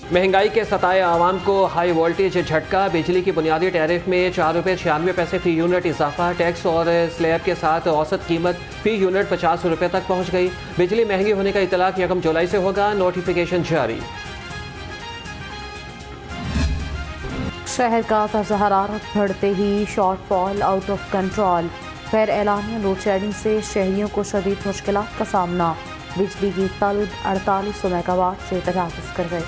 महंगाई के सताए आवाम को हाई वोल्टेज झटका। बिजली की बुनियादी टैरिफ में ₹4.96 फी यूनिट इजाफा। टैक्स और स्लैब के साथ औसत कीमत फी यूनिट ₹50 तक पहुंच गई। बिजली महंगी होने का इतलाक 1 जुलाई से होगा, नोटिफिकेशन जारी। शहर का तर्ज़ हरारत बढ़ते ही शॉर्टफॉल आउट ऑफ कंट्रोल। फिर एलानिया लोड शेडिंग से शहरियों को शदीद मुश्किलात का सामना। बिजली की तलब 4800 मेगावाट से तजावुज़ कर गए।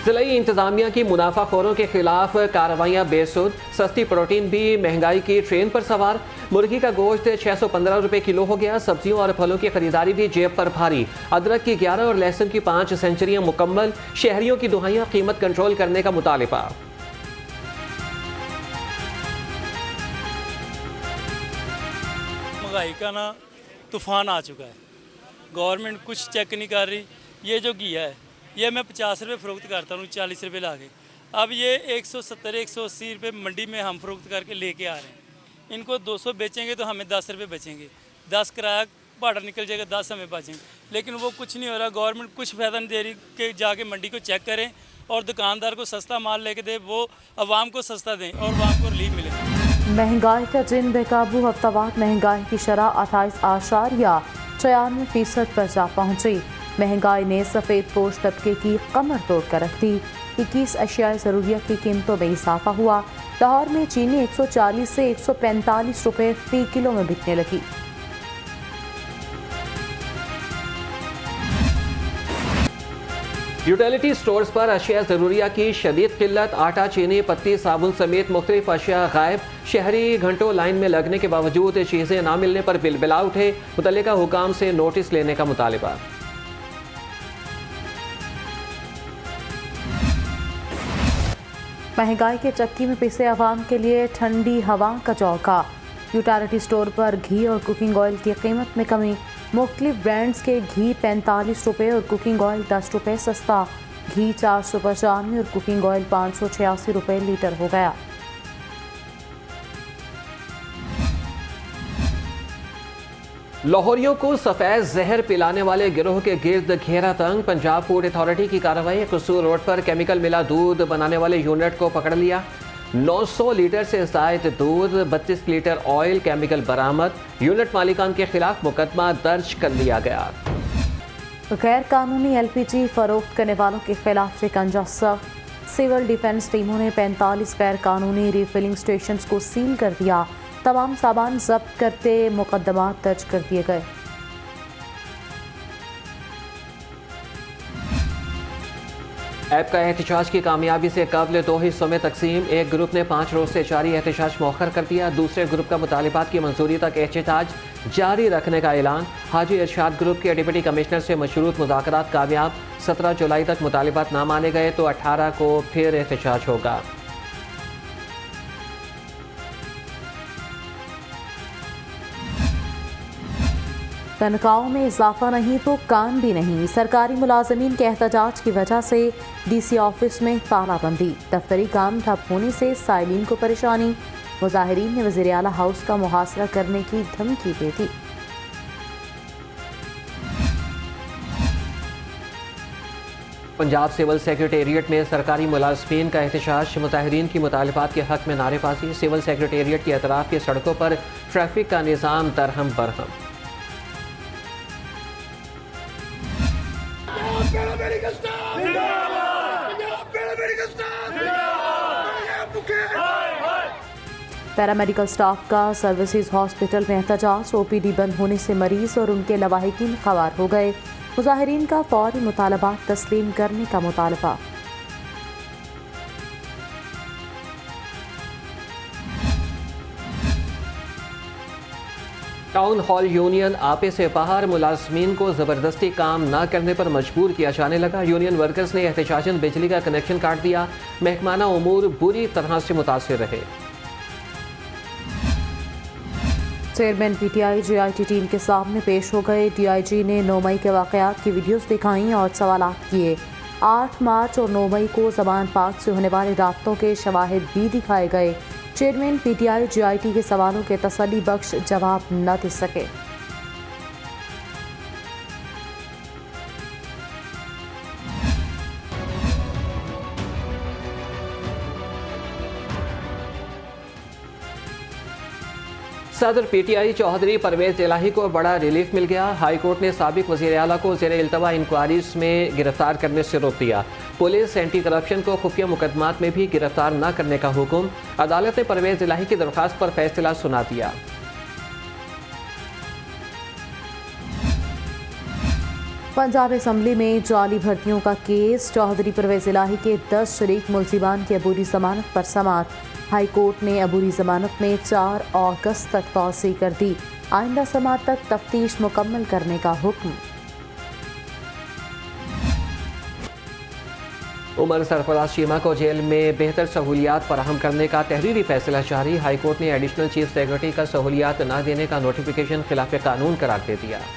ज़िलाई इंतजामिया की मुनाफाखोरों के खिलाफ कार्रवाइयाँ बेसुध। सस्ती प्रोटीन भी महंगाई की ट्रेन पर सवार। मुर्गी का गोश्त ₹615 किलो हो गया। सब्जियों और फलों की खरीदारी भी जेब पर भारी। अदरक की 11 और लहसुन की 5 सेंचुरियाँ मुकम्मल। शहरियों की दुहाइयाँ कीमत कंट्रोल करने का मुतालिबा। महंगाई का ना तूफान आ चुका है। गवर्नमेंट कुछ चेक नहीं कर रही। ये जो घिया है ये मैं 50 रुपये फ़रोख्त करता हूँ 40 रुपये ला के। अब ये 170 180 रुपये मंडी में हम फ़रोख्त करके लेके आ रहे हैं। इनको 200 बेचेंगे तो हमें 10 रुपये बचेंगे। 10 किराया भाड़ा निकल जाएगा, 10 हमें बचेंगे। लेकिन वो कुछ नहीं हो रहा। गवर्नमेंट कुछ फ़ायदा नहीं दे रही कि जाके मंडी को चेक करें और दुकानदार को सस्ता माल लेके दे, वो आवाम को सस्ता दें और आवाम को रिलीफ मिले। महंगाई का जिन बेकाबू। हफ्तावार महंगाई की शरह 28.93% पर जा पहुँची। महंगाई ने सफ़ेद पोश तबके की कमर तोड़ कर रख दी। 21 अशियाए ज़रूरियत की कीमतों में इजाफा हुआ। लाहौर में चीनी 140 से 145 रुपये फ़ी किलो में बिकने लगी। यूटिलिटी स्टोर्स पर अशिया ज़रूरिया की शदीद किल्लत। आटा, चीनी, पत्ती, साबुन समेत मुख्तलिफ अशिया गायब। शहरी घंटों लाइन में लगने के बावजूद चीज़ें ना मिलने पर बिलबिला उठे। मुतल्लिका हुकाम से नोटिस लेने का मुतालिबा। महंगाई के चक्की में पिसे अवाम के लिए ठंडी हवा का चौका। यूटिलिटी स्टोर पर घी और कुकिंग ऑयल की कीमत में कमी। मुख्तलिफ ब्रांड्स के घी 45 रुपये और कुकिंग ऑयल 10 रुपये सस्ता। घी 495 और कुकिंग ऑयल 586 रुपये लीटर हो गया। लाहौरियों को सफ़ेद जहर पिलाने वाले गिरोह के गिर्द घेरा तंग। पंजाब फूड अथॉरिटी की कार्रवाई। कसूर रोड पर केमिकल मिला दूध बनाने वाले यूनिट को पकड़ लिया। 900 लीटर से ज़ायद दूध, 32 लीटर ऑयल केमिकल बरामद। यूनिट मालिकान के खिलाफ मुकदमा दर्ज कर लिया गया। गैर कानूनी LPG फरोख्त करने वालों के खिलाफ शिकंजा सख्त। सिविल डिफेंस टीमों ने 45 गैर कानूनी रीफिलिंग स्टेशन को सील कर दिया। तमाम सामान जब्त करते मुकदमा दर्ज कर दिए गए। ऐप का एहतजाज की कामयाबी से कबल 2 हिस्सों में तकसीम। एक ग्रुप ने 5 रोज से जारी एहतजाज मौखर कर दिया। दूसरे ग्रुप का मुतालिबात की मंजूरी तक एहतजाज जारी रखने का ऐलान। हाजी इरशाद ग्रुप के डिप्टी कमिश्नर से मशरूत मुज़ाकरात कामयाब। 17 जुलाई तक मुतालिबात ना माने गए तो 18 को फिर एहतजाज होगा। तनख्वाहों में इजाफा नहीं तो काम भी नहीं। सरकारी मुलाजमीन के एहतजाज की वजह से DC ऑफिस में तालाबंदी। दफ्तरी काम ठप होने से साइलिन को परेशानी। मुजाहिरीन ने वज़ीर आला हाउस का मुहासरा करने की धमकी दे दी। पंजाब सिविल सेक्रेटेरिएट में सरकारी मुलाजमीन का एहतजाज। मुजाहिरीन की मुतालिबात के हक में नारेबाजी। सिविल सेक्रेटेरिएट के अतराफ की सड़कों पर ट्रैफिक का निज़ाम दरहम बरहम। पैरामेडिकल स्टाफ का सर्विसेज हॉस्पिटल में एहतजाज। OPD बंद होने से मरीज और उनके लवाहिकीन खवार हो गए। मुजाहिरीन का फौरी मुतालबात तस्लीम करने का मुतालबा। टाउन हॉल यूनियन आपे से बाहर। मुलाजमीन को ज़बरदस्ती काम न करने पर मजबूर किया जाने लगा। यूनियन वर्कर्स ने एहतजाजन बिजली का कनेक्शन काट दिया। महकमाना उमूर बुरी तरह से मुतासिर रहे। चेयरमैन PTI GIT टीम के सामने पेश हो गए। DIG ने 9 मई के वाक़यात की वीडियोस दिखाई और सवालात किए। 8 मार्च और 9 मई को ज़मान पाक से होने वाले राब्तों के शवाहिद भी दिखाए गए। चेयरमैन PTI GIT के सवालों के तसल्ली बख्श जवाब न दे सके। सदर PTI चौधरी परवेज इलाही को बड़ा रिलीफ मिल गया। हाई कोर्ट ने साबिक वज़ीर आला को ज़ेर इल्तवा इंक्वायरीज में गिरफ्तार करने से रोक दिया। पुलिस एंटी करप्शन को खुफिया मुकदमात में भी गिरफ्तार न करने का हुक्म। अदालत ने परवेज इलाही की दरख्वास्त पर फैसला सुना दिया। पंजाब असम्बली में जाली भर्तियों का केस, चौधरी परवेज इलाही के 10 शरीक मुलजिमान की अबूरी जमानत पर समाअत। हाई कोर्ट ने अबूरी जमानत में 4 अगस्त तक तौसी कर दी। आइंदा समाअत तक तफ्तीश मुकम्मल करने का हुक्म। उमर सरफराज चीमा को जेल में बेहतर सहूलियात फराहम करने का तहरीरी फैसला जारी। हाई कोर्ट ने एडिशनल चीफ सेक्रेटरी का सहूलियात न देने का नोटिफिकेशन खिलाफ कानून करार दे दिया।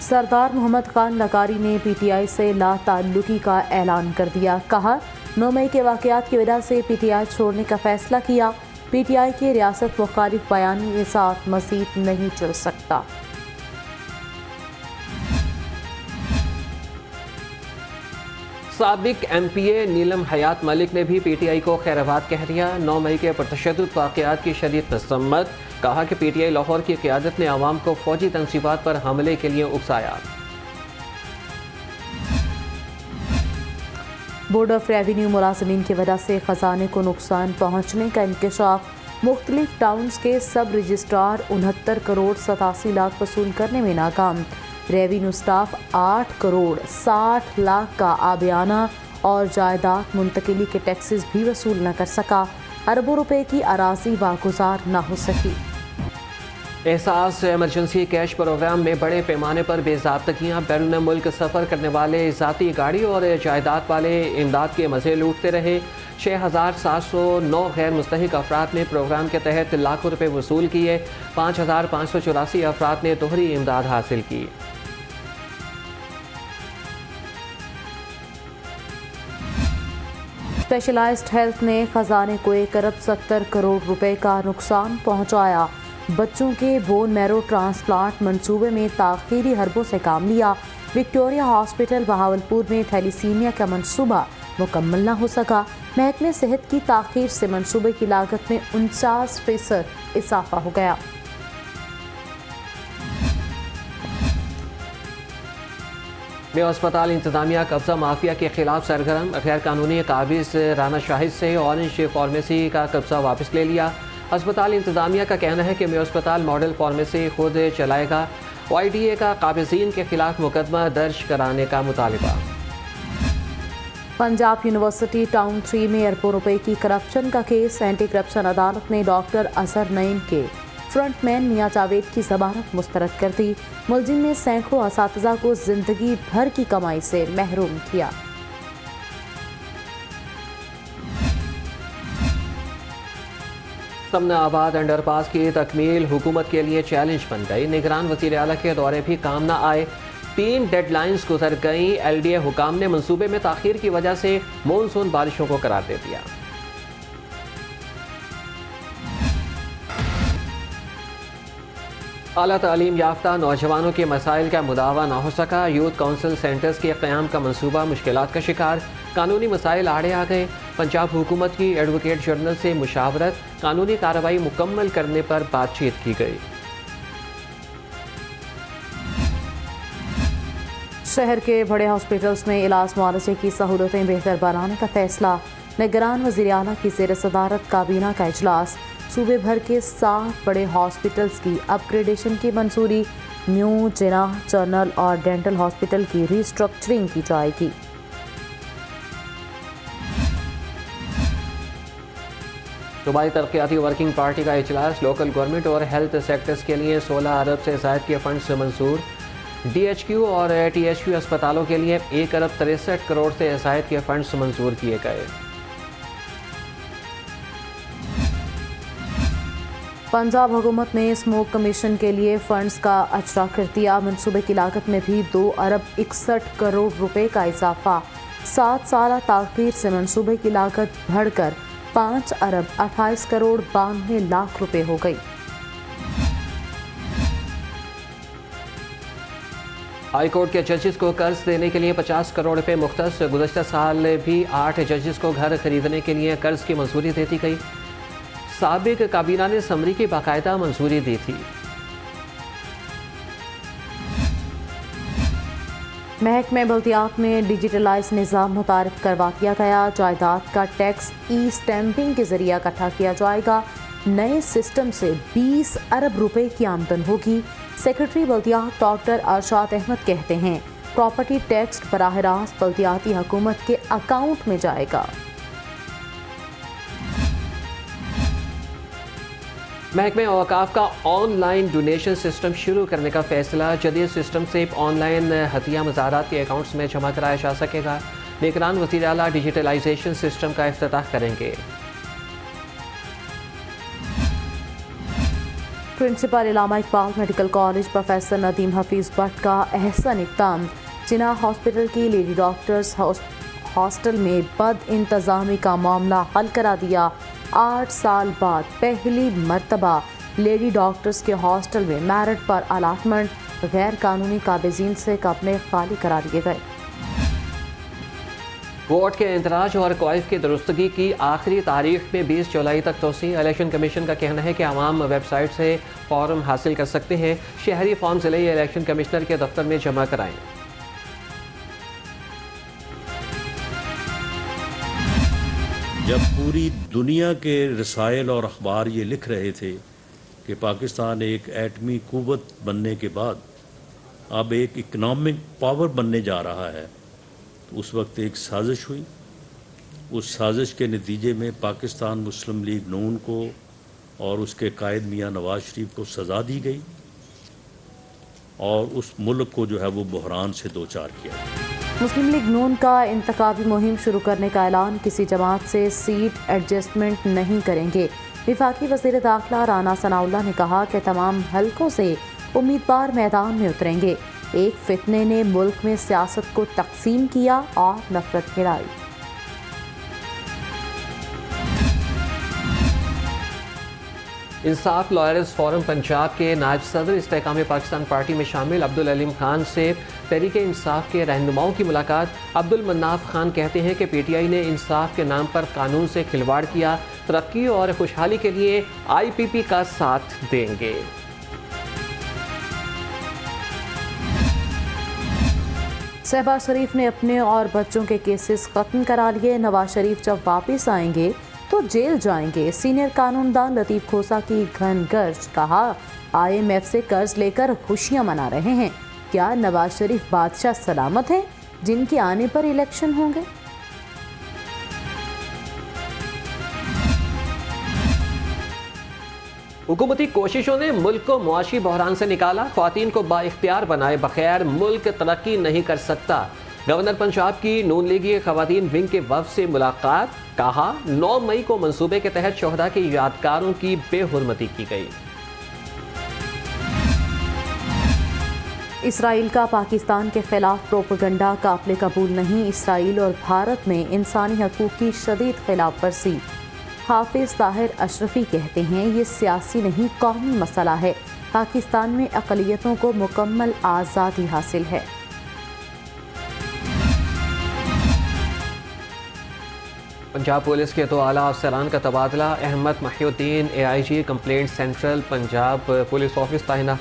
सरदार मोहम्मद खान लकारी ने PTI से लाताल्लुकी का ऐलान कर दिया। कहा, 9 मई के वाक़यात की वजह से PTI छोड़ने का फैसला किया। PTI के रियासत मुखालिफ बयानी के साथ मज़ीद नहीं चल सकता। साबिक MPA नीलम हयात मलिक ने भी PTI को खैराबाद कह दिया। 9 मई के पुरतशद्दुद वाक़यात की शदीद मज़म्मत। कहा कि PTI लाहौर की क़यादत ने आवाम को फौजी तंसीबात पर हमले के लिए उकसाया। बोर्ड ऑफ रेवेन्यू मुलाजमीन की वजह से ख़जाने को नुकसान पहुँचने का इंकशाफ। मुख्तलिफ टाउन्स के सब रजिस्ट्रार 69 करोड़ 87 लाख वसूल करने में नाकाम। रेवेन्यू स्टाफ 8 करोड़ 60 लाख का आबियाना और जायदाद मुंतकिली के टैक्सेस भी वसूल न कर सका। अरबों रुपए की अराजी वागुजार न हो सकी। एहसास एमरजेंसी कैश प्रोग्राम में बड़े पैमाने पर बेज़ाब्तगियाँ। बैरून मुल्क सफ़र करने वाले ज़ाती गाड़ी और जायदाद वाले इमदाद के मज़े लूटते रहे। 6,709 गैर मुस्तहिक अफराद ने प्रोग्राम के तहत लाखों रुपए वसूल किए। 5,584 अफराद ने दोहरी इमदाद हासिल की। स्पेशलाइज्ड हेल्थ ने खजाने को 1 अरब 70 करोड़ रुपए का नुकसान पहुंचाया। बच्चों के बोन मैरो ट्रांसप्लांट मंसूबे में ताख़ीरी हरबों से काम लिया। विक्टोरिया हॉस्पिटल बहावलपुर में थैलीसीमिया का मंसूबा मुकम्मल न हो सका। महकमे सेहत की ताख़ीर से मंसूबे की लागत में 49% इजाफा हो गया। में अस्पताल इंतजामिया कब्जा माफिया के खिलाफ सरगर्म। गैर कानूनी काबिज राना शाहिद से ऑरेंज फार्मेसी का कब्जा वापस ले लिया। अस्पताल इंतजामिया का कहना है कि में अस्पताल मॉडल फार्मेसी खुद चलाएगा। YDA का काबिजीन के खिलाफ मुकदमा दर्ज कराने का मुतालिबा। पंजाब यूनिवर्सिटी टाउन 3 में अरबों रुपए की करप्शन का केस। एंटी करप्शन अदालत ने डॉक्टर अजहर नईम के फ्रंटमैन मियां जावेद की जमानत मुस्तरद कर दी। मुलजिम ने सैकड़ों असातिज़ा को जिंदगी भर की कमाई से महरूम किया। समनाबाद अंडरपास की तकमील हुकूमत के लिए चैलेंज बन गई। निगरान वज़ीर आला के दौरे भी काम न आए। 3 डेडलाइंस गुजर गई। LDA हुकाम ने मंसूबे में ताख़ीर की वजह से मानसून बारिशों को करार दे दिया। आला तालीम याफ्ता नौजवानों के मसाइल का मुदावा न हो सका। यूथ काउंसिल सेंटर्स के क़याम का मंसूबा मुश्किलात का शिकार। कानूनी मसाइल आड़े आ गए। पंजाब हुकूमत की एडवोकेट जनरल से मुशावरत। कानूनी कार्रवाई मुकम्मल करने पर बातचीत की गई। शहर के बड़े हॉस्पिटल्स में इलाज मुआवजे की सहूलतें बेहतर बनाने का फैसला। निगरान वज़ीर आला की ज़ेर सदारत काबीना का इजलास। सूबे भर के 7 बड़े हॉस्पिटल्स की अपग्रेडेशन की मंजूरी। न्यू जिनाह जनरल और डेंटल हॉस्पिटल की रीस्ट्रक्चरिंग की जाएगी। सूबाई तरक्याती वर्किंग पार्टी का इजलास। लोकल गवर्नमेंट और हेल्थ सेक्टर्स के लिए 16 अरब से ज़ायद के फंड्स मंजूर। DHQ और THQ अस्पतालों के लिए 1 अरब 63 करोड़ से ज़ायद के फंड्स मंजूर किए गए। पंजाब हुकूमत ने स्मोक कमीशन के लिए फंड्स का अचरा कर दिया। मंसूबे की लागत में भी 2 अरब 61 करोड़ रुपए का इजाफा। 7 साल ताख़ीर से मंसूबे की लागत बढ़कर 5 अरब 28 करोड़ 92 लाख रुपए हो गई। हाई कोर्ट के जजेस को कर्ज देने के लिए 50 करोड़ रुपए मुख्तस। गुज़श्ता साल भी 8 जजेस को घर खरीदने के लिए कर्ज की मंजूरी दे दी गई। साबिक काबीना ने समरी की बाकायदा मंजूरी दी थी। महकमे बल्दियात में डिजिटलाइज निज़ाम मुतारिफ करवा दिया गया। जायदाद का टैक्स ई स्टैंपिंग के जरिए इकट्ठा किया जाएगा। नए सिस्टम से 20 अरब रुपए की आमदन होगी। सेक्रेटरी बल्दियात डॉक्टर अरशाद अहमद कहते हैं प्रॉपर्टी टैक्स बराह रास्त बल्दियाती हुकूमत के अकाउंट में जाएगा। महकमे औकाफ का ऑनलाइन डोनेशन सिस्टम शुरू करने का फैसला। जदीद सिस्टम से ऑनलाइन हतिया मज़ारात के अकाउंट्स में जमा कराया जा सकेगा। निगरान वज़ीर आला डिजिटलाइजेशन सिस्टम का इफ्तिताह करेंगे। Principal Allama Iqbal medical college professor Nadeem Hafeez Bhatt का अहसन इक़दाम। जिना हॉस्पिटल की लेडी डॉक्टर्स हॉस्टल में बद इंतज़ामी का मामला हल करा दिया। 8 साल बाद पहली मर्तबा लेडी डॉक्टर्स के हॉस्टल में मेरिट पर अलाटमेंट। गैर कानूनी काबिज़ीन से कमरे खाली करा दिए गए। वोट के इंदराज और क्वाइफ की दुरुस्तगी की आखिरी तारीख में 20 जुलाई तक तोसी। इलेक्शन कमीशन का कहना है कि आवाम वेबसाइट से फॉर्म हासिल कर सकते हैं। शहरी फॉर्म ज़िले इलेक्शन कमिश्नर के दफ्तर में जमा कराएं। जब पूरी दुनिया के रसायल और अखबार ये लिख रहे थे कि पाकिस्तान एक एटमी कुव्वत बनने के बाद अब एक इकनॉमिक पावर बनने जा रहा है, तो उस वक्त एक साजिश हुई। उस साजिश के नतीजे में पाकिस्तान मुस्लिम लीग नून को और उसके कायद मियाँ नवाज शरीफ को सज़ा दी गई और उस मुल्क को जो है वो बहरान से दो चार किया। मुस्लिम लीग नून का इंतखाबी मुहिम शुरू करने का ऐलान। किसी जमात से सीट एडजस्टमेंट नहीं करेंगे। वफाकी वज़ीर दाखिला राना सनाउल्लाह ने कहा कि तमाम हलकों से उम्मीदवार मैदान में उतरेंगे। एक फितने ने मुल्क में सियासत को तकसीम किया और नफरत फैलाई। इंसाफ लॉयर्स फोरम पंजाब के नायब सदर इस्तेकाम पाकिस्तान पार्टी में शामिल अब्दुल अलीम खान से तहरीक इंसाफ के रहनुमाओं की मुलाकात। अब्दुल मन्नाफ खान कहते हैं कि पीटीआई ने इंसाफ के नाम पर कानून से खिलवाड़ किया। तरक्की और खुशहाली के लिए IPP का साथ देंगे। शहबाज शरीफ ने अपने और बच्चों के केसेस खत्म करा लिए। नवाज शरीफ जब वापस आएंगे तो जेल जाएंगे। सीनियर कानूनदान लतीफ़ खोसा की घनगर्ज। कहा IMF से कर्ज लेकर खुशियां मना रहे हैं। क्या नवाज शरीफ बादशाह सलामत हैं जिनके आने पर इलेक्शन होंगे? हुकूमती कोशिशों ने मुल्क को मुआशी बहरान से निकाला। ख्वातीन को बाइख्तियार बनाए बगैर मुल्क तरक्की नहीं कर सकता। गवर्नर पंजाब की नून लीगी ख्वातीन विंग के वफ़द से मुलाकात। कहा 9 मई को मंसूबे के तहत शोहदा के यादगारों की बेहुरमती की गई। इसराइल का पाकिस्तान के खिलाफ प्रोपेगेंडा काबिल कबूल नहीं। इसराइल और भारत में इंसानी हकूक़ की शदीद खिलाफ वर्जी। हाफिज ताहिर अशरफी कहते हैं ये सियासी नहीं कौमी मसला है। पाकिस्तान में अक़लियतों को मुकम्मल आज़ादी हासिल है। पंजाब पुलिस के 2 आला अफसरान का तबादला। Ahmed Mohiuddin AIG complaint central Punjab police office तैनात।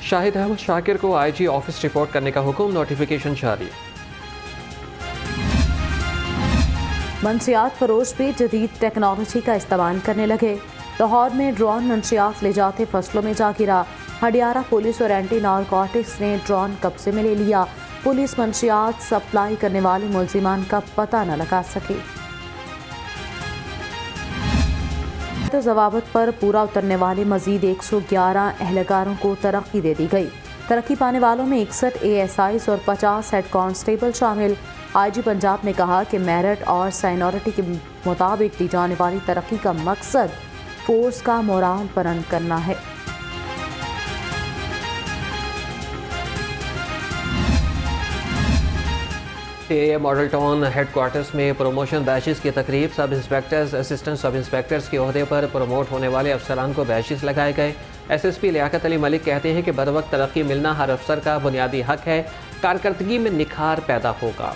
शाहिद अहमद शाकिर को IG ऑफिस रिपोर्ट करने का हुक्म। नोटिफिकेशन जारी। मंशियात फरोश भी जदीद टेक्नोलॉजी का इस्तेमाल करने लगे। लाहौर में ड्रोन मंशियात ले जाते फसलों में जा गिरा। हडियारा पुलिस और एंटी नारकोटिक्स ने ड्रोन कब्जे में ले लिया। पुलिस मंशियात सप्लाई करने वाले मुलजिमान का पता न लगा सके। तो जवाबत पर पूरा उतरने वाले मजीद 111 एहलकारों को तरक्की दे दी गई। तरक्की पाने वालों में 61 ASIs और 50 हेड कांस्टेबल शामिल। IG पंजाब ने कहा कि मेरिट और साइनॉरिटी के मुताबिक दी जाने वाली तरक्की का मकसद फोर्स का मोराल बुलंद करना है। CAA मॉडल टाउन हेडक्वार्टर्स में प्रमोशन बैचेस की तकरीब। सब इंस्पेक्टर्स असिस्टेंट सब इंस्पेक्टर्स के ओहदे पर प्रमोट होने वाले अफसरान को बैचेस लगाए गए। SSP लियाकत अली मलिक कहते हैं कि बरवक्त तरक्की मिलना हर अफसर का बुनियादी हक है। कारकर्दगी में निखार पैदा होगा।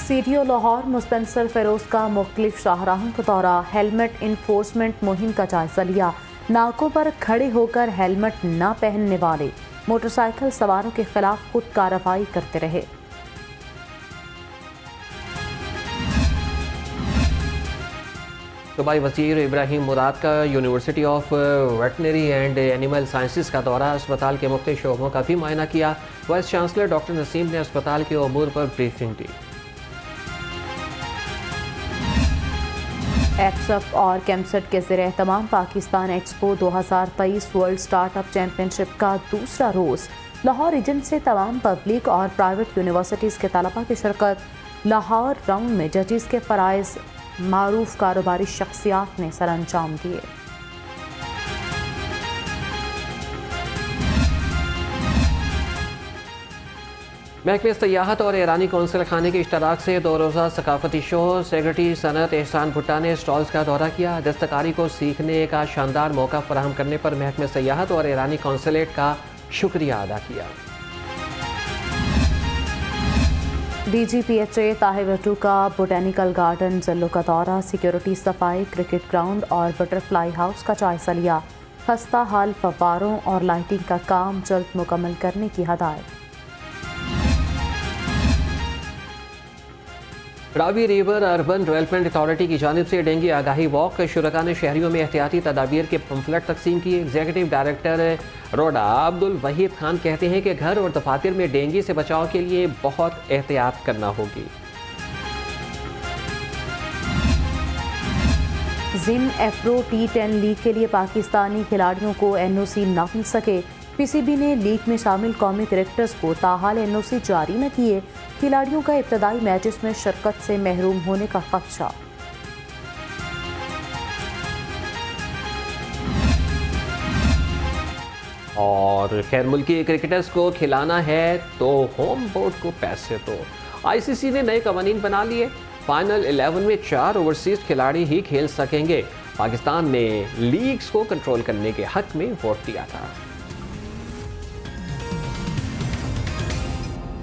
CTO लाहौर मुस्पेंसर फिरोज का मुख्तलिफ शाहराहों का दौरा, हेलमेट इन्फोर्समेंट मुहिम का जायजा लिया। नाकों पर खड़े होकर हेलमेट न पहनने वाले मोटरसाइकिल सवारों के खिलाफ खुद कार्रवाई करते रहे। सूबाई वज़ीर इब्राहिम मुराद का university of veterinary and animal sciences का दौरा, अस्पताल के मुख्तलिफ शोबों का भी मुआयना किया। वाइस चांसलर डॉक्टर नसीम ने अस्पताल के अमूर पर ब्रीफिंग दी। एक्सएफ और कैमसेट के ज़रिए एहतमाम Pakistan expo 2023 world startup championship का दूसरा रोज़। लाहौर रीजन से तमाम पब्लिक और प्राइवेट यूनिवर्सिटीज़ के तलबा की शिरकत। लाहौर राउंड में जजेस के फ़राइज़ मारूफ कारोबारी शख्सियात ने सर अंजाम दिए। महकमे सयाहत और ईरानी कौंसिल खाने के इश्तराक से 2 रोज़ा सकाफती शो, सेक्रेटरी सनत एहसान भुट्टा ने स्टॉल्स का दौरा किया। दस्तकारी को सीखने का शानदार मौका फराहम करने पर महकमे सयाहत और ईरानी कौंसलेट का शुक्रिया अदा किया। DGPHA ताहिर भट्टू का बोटेनिकल गार्डन जल्लो का दौरा, सिक्योरिटी, सफाई, क्रिकेट ग्राउंड और बटरफ्लाई हाउस का जायजा लिया। खस्ता हाल फव्वारों और लाइटिंग का काम जल्द मुकम्मल करने की हदायत। Ravi river urban development authority की जानिब से डेंगू आगाही वॉक, शुरका ने शहरियों में एहतियाती तदाबीर के पम्फलेट तकसीम किए। एग्जीक्यूटिव डायरेक्टर रोडा अब्दुल वहीद खान कहते हैं कि घर और दफातर में डेंगू से बचाव के लिए बहुत एहतियात करना होगी। जिम एफ्रो T10 लीग के लिए पाकिस्तानी खिलाड़ियों को NOC न मिल सके। PCB ने लीग में शामिल कौमी क्रिकेटर्स को ताहाल NOC जारी न किए। खिलाड़ियों का इब्तदाई मैचेस में शिरकत से महरूम होने का खदशा। और खैर मुल्की क्रिकेटर्स को खिलाना है तो होम बोर्ड को पैसे दो। ICC ने नए कवानीन बना लिए। फाइनल 11 में 4 ओवरसीज खिलाड़ी ही खेल सकेंगे। पाकिस्तान ने लीग्स को कंट्रोल करने के हक में वोट दिया था।